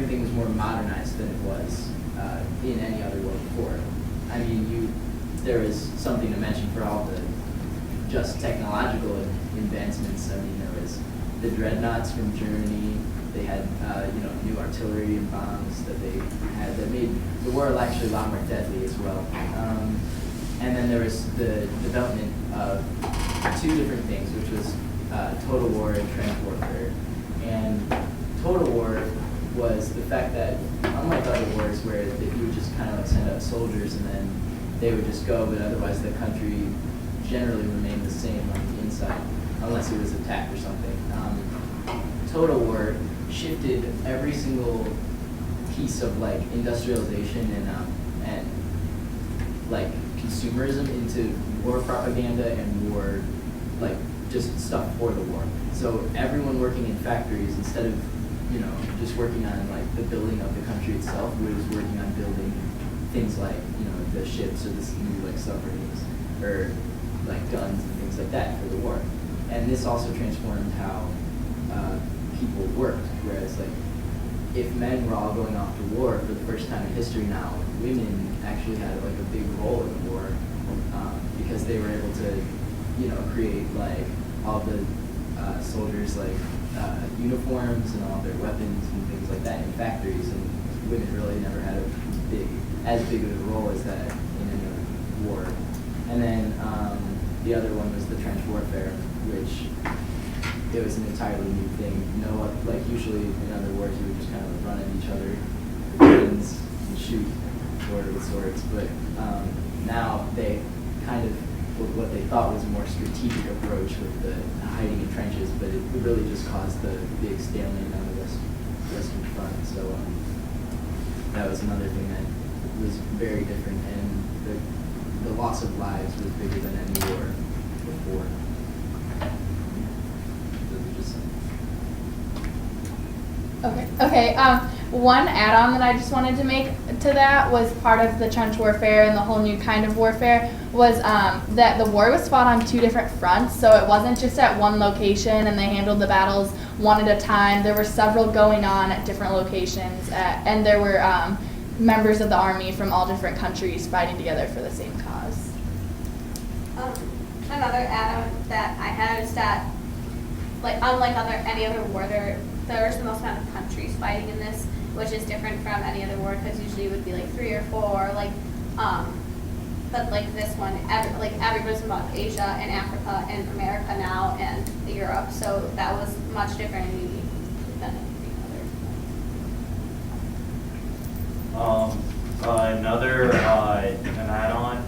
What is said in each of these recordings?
everything was more modernized than it was in any other war before. I mean, there was something to mention for all the just technological advancements. I mean, there was the dreadnoughts from Germany. They had new artillery and bombs that they had that made the war actually a lot more deadly as well. And then there was the development of two different things, which was total war and trench warfare. And total war was the fact that, unlike other wars where you would just kind of like send out soldiers and then they would just go, but otherwise the country generally remained the same on the inside, unless it was attacked or something. Total war shifted every single piece of like industrialization and like consumerism into war propaganda and war, like just stuff for the war. So everyone working in factories, instead of just working on like the building of the country itself, was working on building things like the ships or the new like submarines or like guns and things like that for the war. And this also transformed how people worked, whereas like if men were all going off to war for the first time in history now, women actually had like a big role in the war because they were able to create like all the soldiers like uniforms and all their weapons and things like that in factories, and women really never had as big of a role as that in any other war. And then the other one was the trench warfare, which it was an entirely new thing. Like usually in other wars you would just kind of run at each other with guns and shoot or with swords, but now they kind of what they thought was a more strategic approach with the hiding in trenches, but it really just caused the big stalemate on the Western Front. So that was another thing that was very different, and the loss of lives was bigger than any war before. Okay. One add-on that I just wanted to make to that was part of the trench warfare and the whole new kind of warfare was that the war was fought on two different fronts. So it wasn't just at one location and they handled the battles one at a time. There were several going on at different locations, and there were members of the army from all different countries fighting together for the same cause. Another add-on that I had is that, like, unlike any other war, there's the most amount of countries fighting in this, which is different from any other war, because usually it would be like 3 or 4, but like this one, everybody's from Asia and Africa and America now and Europe, so that was much different and unique than Another an add-on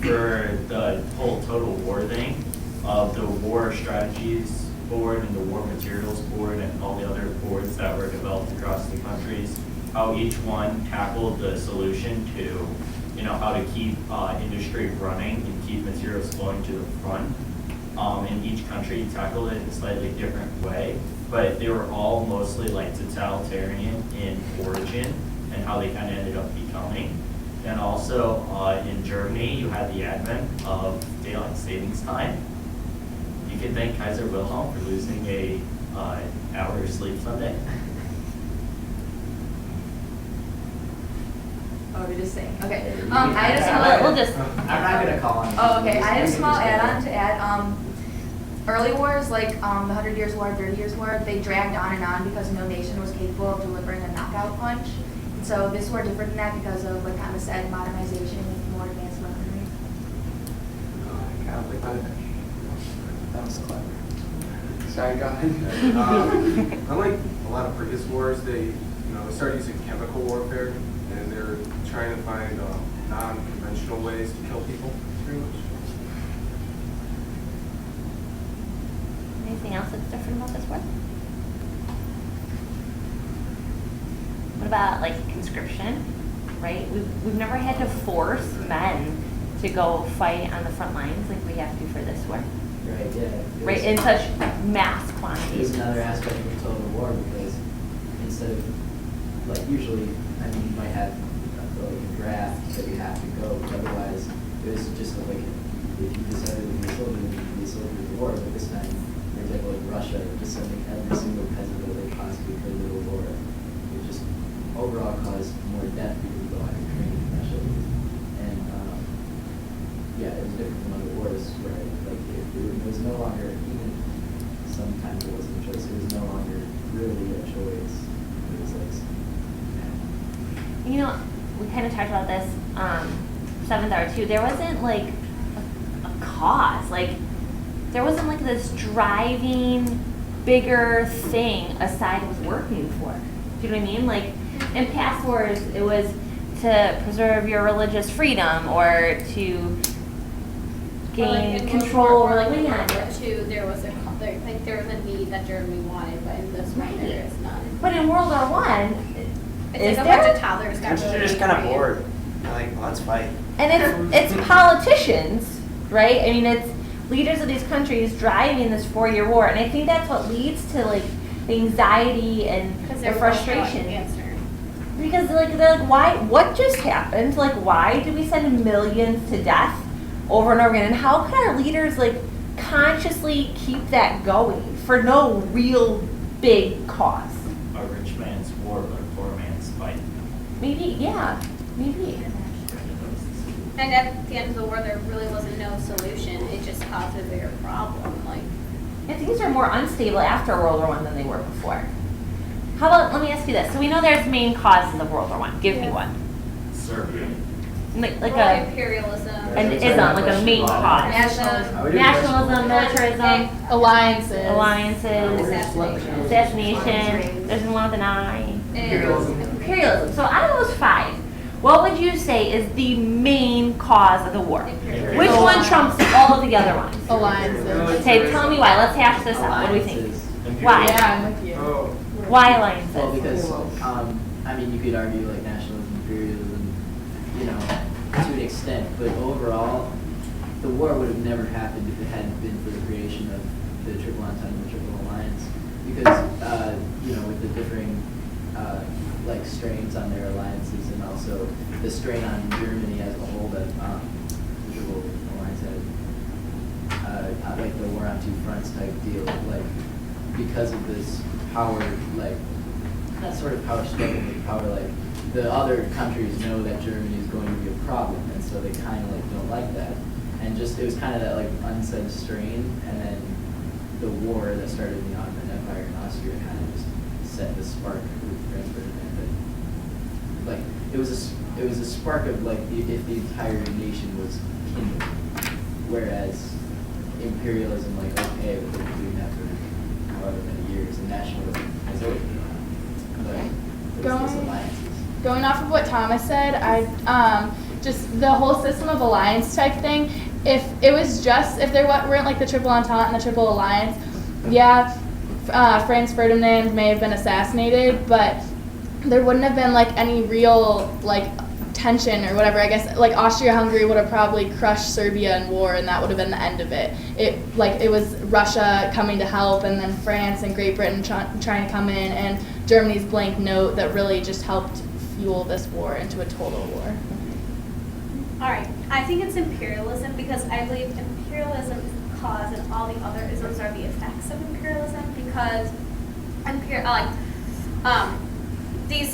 for the whole total war thing of the war strategies board and the war materials board and all the other boards that were developed across the countries, how each one tackled the solution to how to keep industry running and keep materials flowing to the front. And each country tackled it in a slightly different way, but they were all mostly like totalitarian in origin and how they kind of ended up becoming. And also in Germany, you had the advent of daylight savings time. You can thank Kaiser Wilhelm for losing a hour of sleep Sunday. Oh, we're just saying. Okay. Yeah, I had a small. We'll just. I'm not gonna call on. Oh, okay. I had a small add-on to add. Early wars, like the 100 Years' War, 30 Years' War, they dragged on and on because no nation was capable of delivering a knockout punch. And so this war different than that because of, like kind of said, modernization and more advanced weaponry. That was clever. Sorry, go ahead. Unlike a lot of previous wars, they started using chemical warfare, and they're trying to find non-conventional ways to kill people, pretty much. Anything else that's different about this war? What about like conscription, right? We've never had to force men to go fight on the front lines like we have to for this war. Right, yeah. Right, in such mass It quantities. was another aspect of the total war because instead of, like usually, I mean, you might have a draft that you have to go, but otherwise it was just like if you decided to be a soldier, you could be a soldier of the war, but this time, for example, like Russia, just sending every single peasant that they possibly could to the war. It just you know, we kind of talked about this, 7th hour too, there wasn't like a cause, like, there wasn't like this driving, bigger thing aside with working for. Do you know what I mean? Like, in past wars, it was to preserve your religious freedom or to gain control over like in land. World War II, there was a need that Germany wanted, but in this one there is none. But in World War One, It's is like a there? bunch of toddlers got Countries are really just kind of angry. bored. They're like, well, let's fight. And it's politicians, right? I mean, it's leaders of these countries driving this 4-year war, and I think that's what leads to like the anxiety and 'Cause the they're both frustration. showing answer. Because like they're like, why? What just happened? Like, why do we send millions to death over and over again? And how can our leaders like consciously keep that going for no real big cause? A rich man's war, but a poor man's fight. Maybe, yeah, maybe. And at the end of the war, there really wasn't no solution. It just caused a bigger problem. Like, Yeah, things are more unstable after World War I than they were before. How about, let me ask you this. So we know there's main causes of World War I. Give me one. Serbia. Like world a, imperialism. an ism, like a main cause. Nationalism. Nationalism, militarism, Alliances. alliances, assassination, there's one with an I. Imperialism. Imperialism. So out of those 5, what would you say is the main cause of the war? Imperialism. Which one trumps all of the other ones? Alliances. Okay, tell me why. Let's hash this out. What do we think? Alliances. Why? Yeah, I'm with you. Oh, Why alliances? Well, because, I mean, you could argue like nationalism, imperialism, you know, to an extent, but overall, the war would have never happened if it hadn't been for the creation of the Triple Entente and the Triple Alliance, because, you know, with the differing, like, strains on their alliances and also the strain on Germany as a whole that, the Triple Alliance had, like the war on two fronts type deal, like, because of this power, like, not sort of power struggle, but power, like, the other countries know that Germany is going to be a problem, and so they kind of, like, don't like that. And just, it was kind of that, like, unsaid strain, and then the war that started in the Ottoman Empire in Austria kind of just set the spark with Franz Ferdinand. But, like, it was a spark of, like, if the entire nation was kindled, whereas imperialism, like, okay, but they've been doing that for however many years, and nationalism has always been on. But there's those alliances. Going off of what Thomas said, I just the whole system of alliance type thing. If it was just if there weren't like the Triple Entente and the Triple Alliance, yeah, Franz Ferdinand may have been assassinated, but there wouldn't have been like any real like tension or whatever. I guess like Austria-Hungary would have probably crushed Serbia in war, and that would have been the end of it. It was Russia coming to help, and then France and Great Britain trying to come in, and Germany's blank note that really just helped fuel this war into a total war. All right, I think it's imperialism because I believe imperialism is the cause and all the other isms are the effects of imperialism because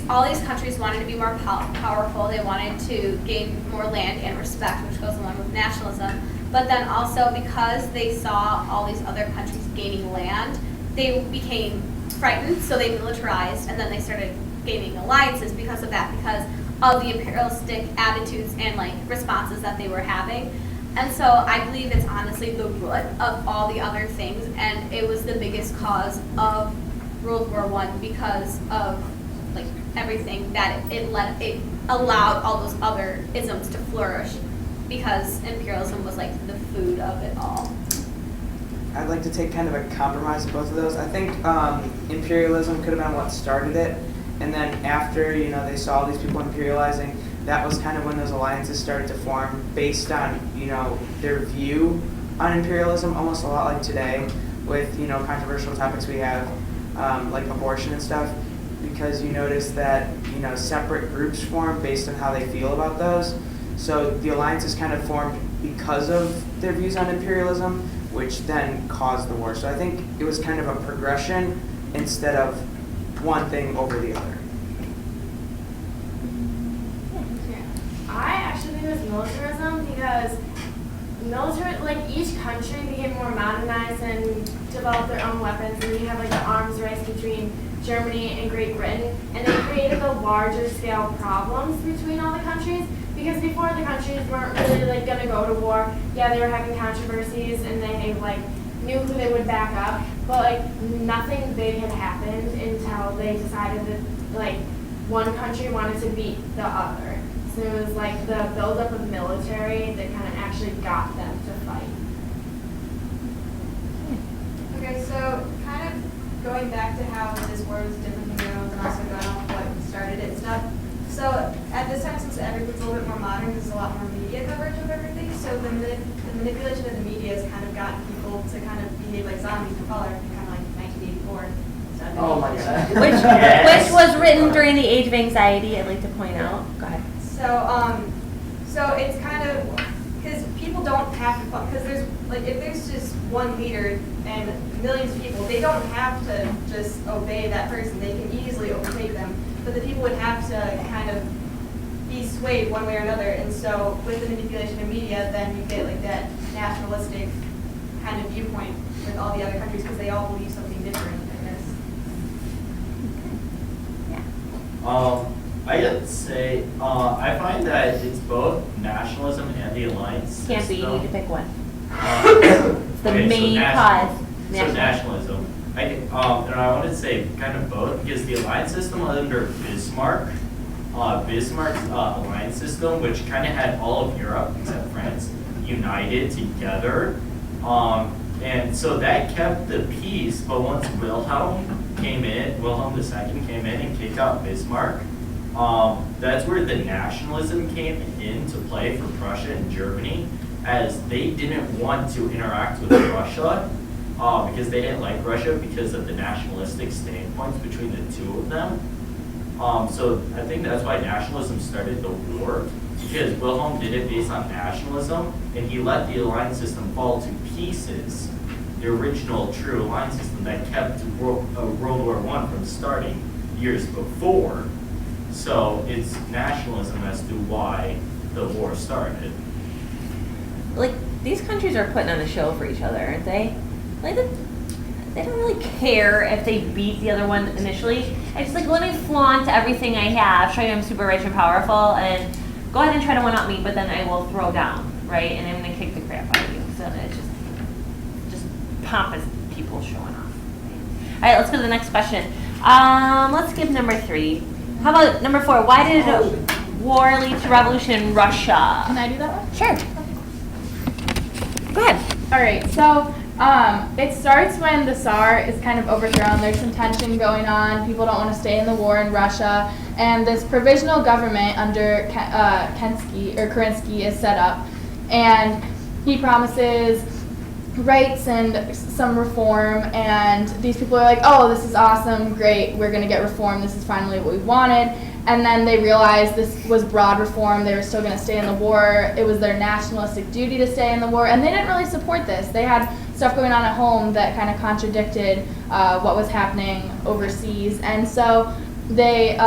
all these countries wanted to be more powerful. They wanted to gain more land and respect, which goes along with nationalism. But then also because they saw all these other countries gaining land, they became frightened, so they militarized, and then they started gaining alliances because of that, because of the imperialistic attitudes and like responses that they were having. And so I believe it's honestly the root of all the other things, and it was the biggest cause of World War I because of like everything that it allowed all those other isms to flourish because imperialism was like the food of it all. I'd like to take kind of a compromise of both of those. I think imperialism could have been what started it, and then after they saw all these people imperializing, that was kind of when those alliances started to form based on their view on imperialism, almost a lot like today with controversial topics we have like abortion and stuff, because you notice that separate groups form based on how they feel about those. So the alliances kind of formed because of their views on imperialism, which then caused the war. So I think it was kind of a progression instead of one thing over the other. I actually think it was militarism because each country became more modernized and developed their own weapons, and you have like the arms race between Germany and Great Britain, and they created the larger scale problems between all the countries, because before the countries weren't really like gonna go to war. Yeah, they were having controversies and they like knew who they would back up, but like nothing big had happened until they decided that like one country wanted to beat the other. So it was like the buildup of military that kind of actually got them to fight. Okay, so kind of going back to how this war was different than your own, and also going off what started it and stuff. So at this time, since everything's a little bit more modern, there's a lot more media coverage of everything. So the manipulation of the media has kind of gotten people to kind of behave like zombies in color, kind of like 1984. Oh my god. Which was written during the age of anxiety, I'd like to point out. Go ahead. So it's kind of, because people don't have to, because there's, like, if there's just one leader and millions of people, they don't have to just obey that person. They can easily overtake them. But the people would have to kind of be swayed one way or another. And so with the manipulation of media, then you get like that nationalistic kind of viewpoint with all the other countries because they all believe something different, I guess. I gotta say, I find that it's both nationalism and the alliance Can't be, you system. need to pick one. It's the main cause. So nationalism. And I wanted to say kind of both because the alliance system under Bismarck, Bismarck's alliance system, which kind of had all of Europe except France united together, and so that kept the peace. But once Wilhelm II came in and kicked out Bismarck, that's where the nationalism came into play for Prussia and Germany, as they didn't want to interact with Russia. Because they didn't like Russia because of the nationalistic standpoints between the two of them. So I think that's why nationalism started the war, because Wilhelm did it based on nationalism, and he let the alliance system fall to pieces, the original true alliance system that kept World War I from starting years before. So it's nationalism as to why the war started. Like, these countries are putting on a show for each other, aren't they? Like, they don't really care if they beat the other one initially. I just like, let me flaunt everything I have, show you I'm super rich and powerful, and go ahead and try to one-up me, but then I will throw down, right? And I'm gonna kick the crap out of you. So it's just pompous people showing off. All right, let's go to the next question. Let's skip number 3. How about number 4? Why did war lead to revolution in Russia? Can I do that one? Sure. Go ahead. All right, so it starts when the Tsar is kind of overthrown. There's some tension going on. People don't want to stay in the war in Russia. And this provisional government under Kerensky is set up. And he promises rights and some reform. And these people are like, oh, this is awesome, great, we're going to get reform. This is finally what we wanted. And then they realized this was broad reform. They were still going to stay in the war. It was their nationalistic duty to stay in the war. And they didn't really support this. They had stuff going on at home that kind of contradicted what was happening overseas. And so they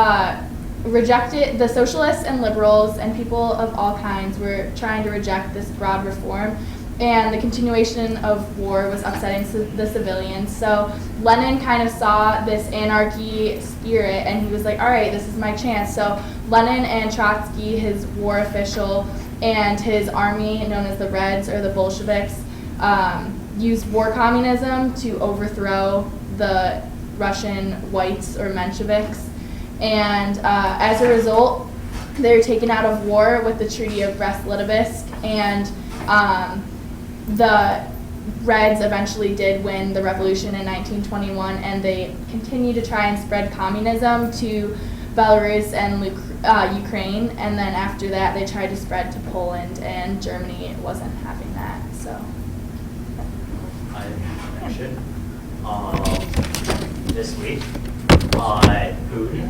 rejected, the socialists and liberals and people of all kinds were trying to reject this broad reform. And the continuation of war was upsetting the civilians. So Lenin kind of saw this anarchy spirit, and he was like, all right, this is my chance. So Lenin and Trotsky, his war official, and his army, known as the Reds or the Bolsheviks, used war communism to overthrow the Russian whites or Mensheviks. And as a result, they were taken out of war with the Treaty of Brest-Litovsk, and the Reds eventually did win the revolution in 1921, and they continued to try and spread communism to Belarus and Ukraine, and then after that they tried to spread to Poland, and Germany wasn't having that. So I mentioned this week, Putin